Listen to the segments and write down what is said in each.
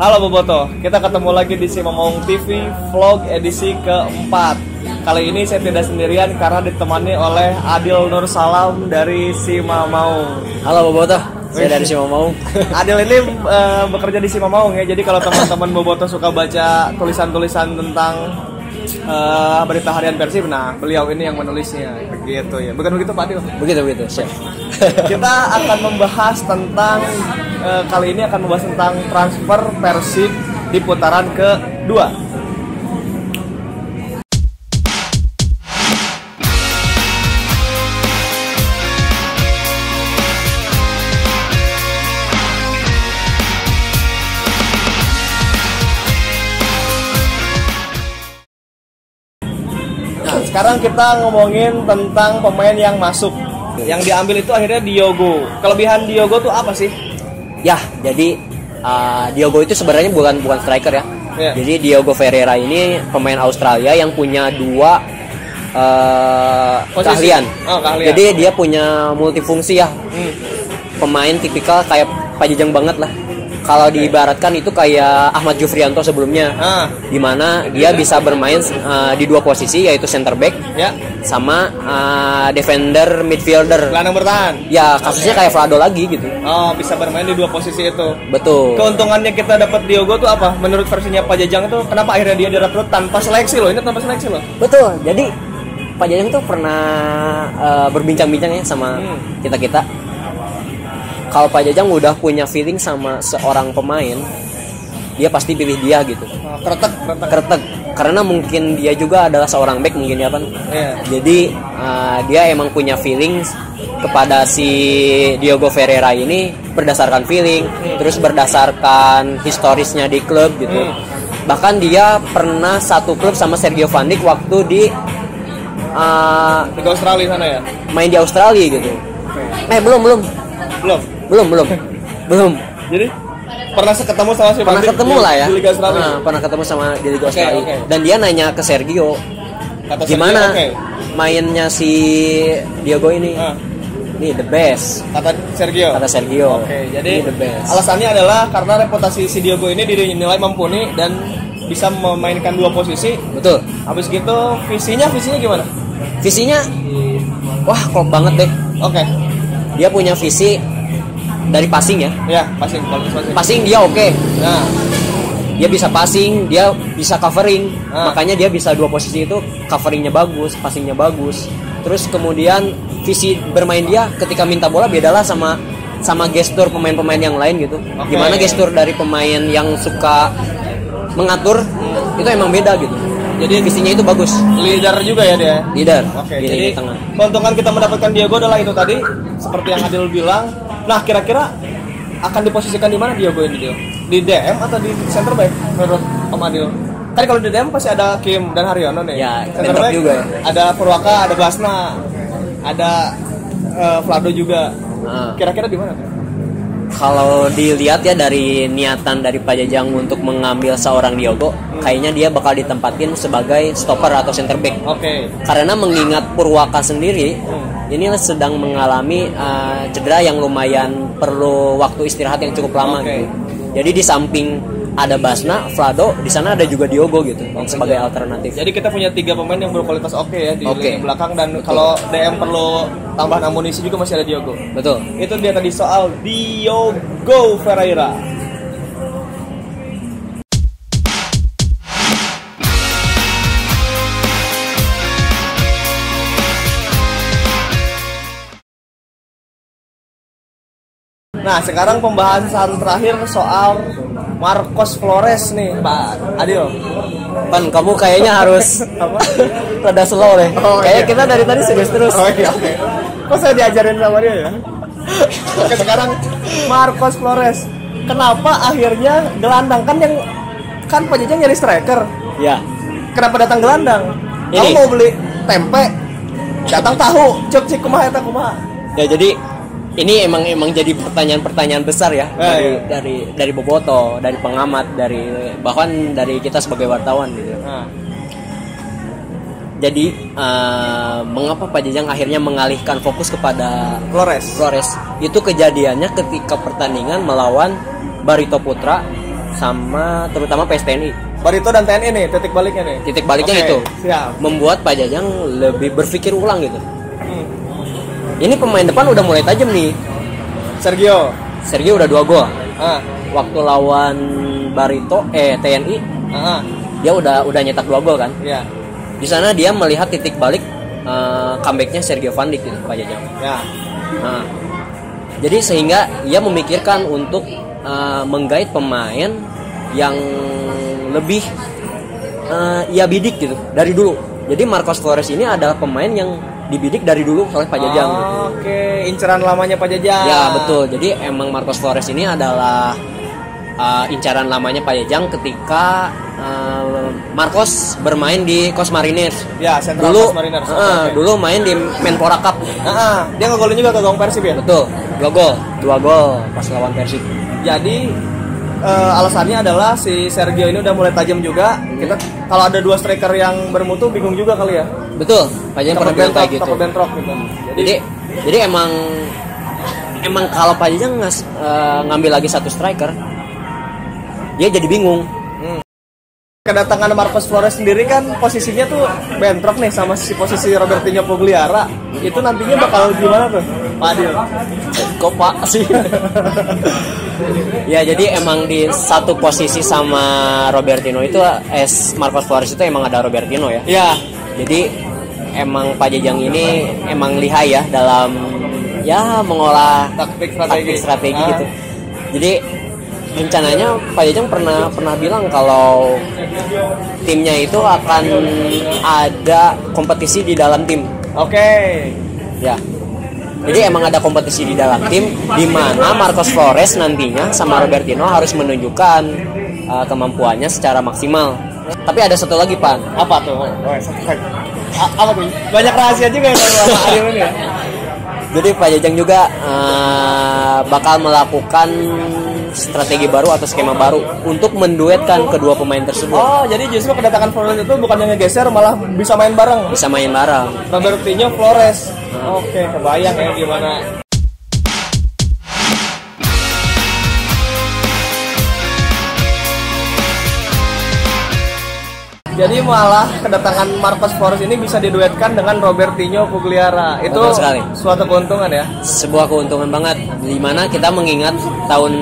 Halo Boboto, kita ketemu lagi di Simamaung TV Vlog edisi keempat. Kali ini saya tidak sendirian karena ditemani oleh Adil Nur Salam dari Simamaung. Halo Boboto, saya dari Simamaung. Adil ini bekerja di Simamaung ya. Jadi kalau teman-teman Boboto suka baca tulisan-tulisan tentang berita harian Persib, nah beliau ini yang menulisnya. Begitu ya. Bukan begitu Pak Adil? Begitu, siap. Kita akan membahas tentang kali ini akan membahas tentang transfer Persib di putaran kedua. Nah, sekarang kita ngomongin tentang pemain yang masuk. Yang diambil itu akhirnya Diogo. Kelebihan Diogo tuh apa sih? Ya, jadi Diogo itu sebenarnya bukan striker ya. Yeah. Jadi Diogo Ferreira ini pemain Australia yang punya dua keahlian. Oh, keahlian. Jadi dia punya multifungsi ya. Pemain tipikal kayak Pajajang banget lah. Kalau diibaratkan itu kayak Ahmad Jufrianto sebelumnya, dimana dia bisa bermain di dua posisi, yaitu center back ya, sama defender midfielder. Gelandang bertahan. Ya, kasusnya kayak Vlado lagi gitu. Oh, bisa bermain di dua posisi itu. Betul. Keuntungannya kita dapat Diogo tuh apa? Menurut versinya Pak Jajang itu kenapa akhirnya dia direkrut tanpa seleksi loh? Ini tanpa seleksi loh. Betul. Jadi Pak Jajang tuh pernah berbincang-bincang ya sama kita. Kalau Pak Jajang udah punya feeling sama seorang pemain, dia pasti pilih dia gitu. Kretek. Karena mungkin dia juga adalah seorang back mungkin ya kan. Yeah. Jadi dia emang punya feeling kepada si Diogo Ferreira ini berdasarkan feeling, terus berdasarkan historisnya di klub gitu. Bahkan dia pernah satu klub sama Sergio Van Dijk waktu di Australia sana ya. Main di Australia gitu. Belum. Jadi pernah ketemu sama si pernah ketemu lah ya di Liga Australia. Pernah ketemu sama di Liga Australia. Okay. Dan dia nanya ke Sergio, gimana mainnya si Diogo ini? Ini the best. Kata Sergio. Oke, jadi the best. Alasannya adalah karena reputasi si Diogo ini dinilai mumpuni dan bisa memainkan dua posisi. Betul. Habis gitu visinya gimana? Visinya wah klop banget deh. Oke. Dia punya visi dari passing ya. Ya, passing. Passing dia oke. Nah, dia bisa passing, dia bisa covering. Makanya dia bisa dua posisi itu, coveringnya bagus, passingnya bagus. Terus kemudian visi bermain dia ketika minta bola bedalah sama gestur pemain-pemain yang lain gitu. Gimana gestur dari pemain yang suka mengatur itu emang beda gitu. Jadi visinya itu bagus. Leader juga ya dia. Leader. Oke, jadi keuntungan kita mendapatkan Diogo adalah itu tadi, seperti yang Adil bilang. Nah, kira-kira akan diposisikan di mana Diogo ini, Dio? Di DM atau di center back menurut Om Adil? Kan kalau di DM pasti ada Kim dan Haryono nih. Ya, center back juga ya. Ada Purwaka, ada Basna, ada Vlado juga. Kira-kira di mana? Kalau dilihat ya dari niatan dari Pak Jajang untuk mengambil seorang Diogo, kayaknya dia bakal ditempatin sebagai stopper atau center back. Oke. Karena mengingat Purwaka sendiri, ini sedang mengalami cedera yang lumayan perlu waktu istirahat yang cukup lama gitu. Jadi di samping ada Basna, Vlado, di sana ada juga Diogo gitu sebagai alternatif. Jadi kita punya 3 pemain yang berkualitas ya di lini belakang, dan kalau DM perlu tambahan amunisi juga masih ada Diogo. Betul. Itu dia tadi soal Diogo Ferreira. Nah, sekarang pembahasan terakhir soal Marcos Flores nih, Pak Adil. Pan, kamu kayaknya harus rada slow deh. Kayaknya kita dari tadi serius terus. Oke. Kok saya diajarin sama dia ya? Oke, sekarang Marcos Flores. Kenapa akhirnya gelandang? Kan Pak Jajang nyari striker. Ya. Kenapa datang gelandang? Kamu mau beli tempe, datang tahu, cek kumaha eta kumaha. Ya, jadi ini emang jadi pertanyaan besar ya dari Boboto, dari pengamat, bahkan dari kita sebagai wartawan gitu. Jadi mengapa Pak Jajang akhirnya mengalihkan fokus kepada Flores? Itu kejadiannya ketika pertandingan melawan Barito Putra sama terutama PSTNI. Barito dan TNI nih titik baliknya nih. Titik baliknya Oke, itu siap. membuat Pak Jajang lebih berpikir ulang gitu. Ini pemain depan udah mulai tajam nih. Sergio udah 2 gol. Waktu lawan Barito TNI, dia udah nyetak 2 gol kan. Iya. Di sana dia melihat titik balik comebacknya Sergio Van Dijk gitu Pak Jajang. Ya. Nah, jadi sehingga ia memikirkan untuk menggait pemain yang lebih ia bidik gitu dari dulu. Jadi Marcos Flores ini adalah pemain yang dibidik dari dulu oleh Pak Jajang. Oke, inceran lamanya Pak Jajang. Ya betul. Jadi emang Marcos Flores ini adalah incaran lamanya Pak Jajang ketika Marcos bermain di Cos Mariners. Ya, Central Dulu Cos Mariners. dulu main di Menpora Cup. Dia ngegolin juga ke gawang Persib ya. Betul. 2 gol pas lawan Persib. Jadi alasannya adalah si Sergio ini udah mulai tajam juga. Kita kalau ada 2 striker yang bermutu bingung juga kali ya. Betul. Pak Jajang pernah bilang kayak gitu. Takut bentrok gitu. Jadi emang kalau Pak Jajang ngambil lagi 1 striker, dia jadi bingung. Kedatangan Marcos Flores sendiri kan posisinya tuh bentrok nih sama si posisi Robertinho Pugliara. Itu nantinya bakal gimana tuh, Pak Adil? Kok Pak sih? Ya jadi emang di satu posisi sama Robertinho itu Marcos Flores itu emang ada Robertinho ya. Iya. Jadi emang Pak Jajang ini emang lihai ya dalam ya mengolah Taktik strategi gitu. Jadi rencananya Pak Jajang pernah bilang kalau timnya itu akan ada kompetisi di dalam tim. Oke. Ya. Jadi emang ada kompetisi di dalam tim di mana Marcos Flores nantinya sama Robertinho harus menunjukkan kemampuannya secara maksimal. Tapi ada satu lagi, Pak. Apa tuh? Apa tuh? Banyak rahasia juga ya sama Adil ini ya. Jadi Pak Jajang juga bakal melakukan strategi baru atau skema baru untuk menduetkan kedua pemain tersebut. Oh, jadi justru kedatangan Flores itu bukannya ngegeser, malah bisa main bareng. Bisa main bareng. Robertinho, Flores. Oke, kebayang ya gimana. Jadi malah kedatangan Marcos Flores ini bisa diduetkan dengan Robertinho Pugliara. Itu suatu keuntungan ya. Sebuah keuntungan banget. Dimana kita mengingat tahun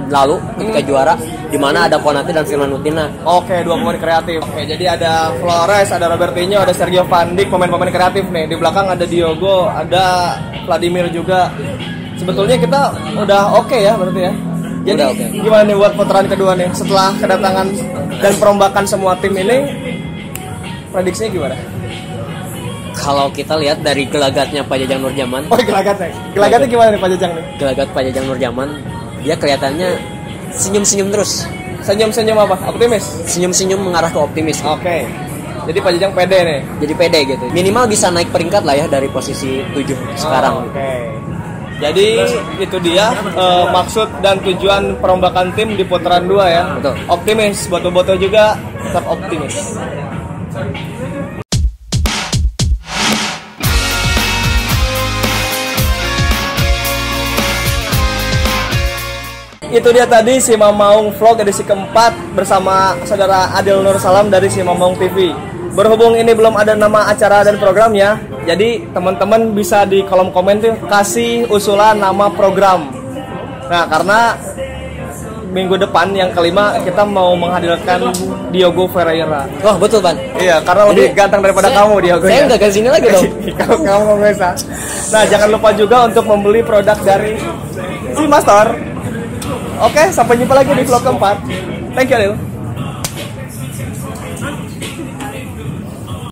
lalu ketika juara, dimana ada Konate dan Firman Utina. Oke, 2 pemain kreatif. Oke, jadi ada Flores, ada Robertinho, ada Sergio Van Dijk, pemain-pemain kreatif nih. Di belakang ada Diogo, ada Vladimir juga. Sebetulnya kita udah oke ya berarti ya. Jadi gimana nih buat putaran kedua nih setelah kedatangan dan perombakan semua tim ini, prediksinya gimana? Kalau kita lihat dari gelagatnya Pak Jajang Nurjaman. Oh, gelagatnya gimana nih Pak Jajang nih? Gelagat Pak Jajang Nurjaman, dia kelihatannya senyum-senyum terus. Senyum-senyum apa? Optimis? Senyum-senyum mengarah ke optimis. Oke. Jadi Pak Jajang pede nih. Jadi pede gitu. Minimal bisa naik peringkat lah ya dari posisi 7 sekarang. Oke. Jadi itu dia maksud dan tujuan perombakan tim di putaran 2 ya. Betul. Optimis, Boto-Boto juga tetap optimis. Itu dia tadi si Mamaung Vlog edisi keempat bersama saudara Adil Nur Salam dari si Mamaung TV. Berhubung ini belum ada nama acara dan programnya, jadi teman-teman bisa di kolom komen tuh kasih usulan nama program. Nah, karena minggu depan yang kelima kita mau menghadirkan Diogo Ferreira. Oh betul Ban. Iya, karena lebih ganteng daripada kamu Diogo. Saya nggak ke sini lagi dong. Kalau kamu nggak bisa. Nah, jangan lupa juga untuk membeli produk dari si Master. Oke, sampai jumpa lagi di vlog keempat. Thank you Adil.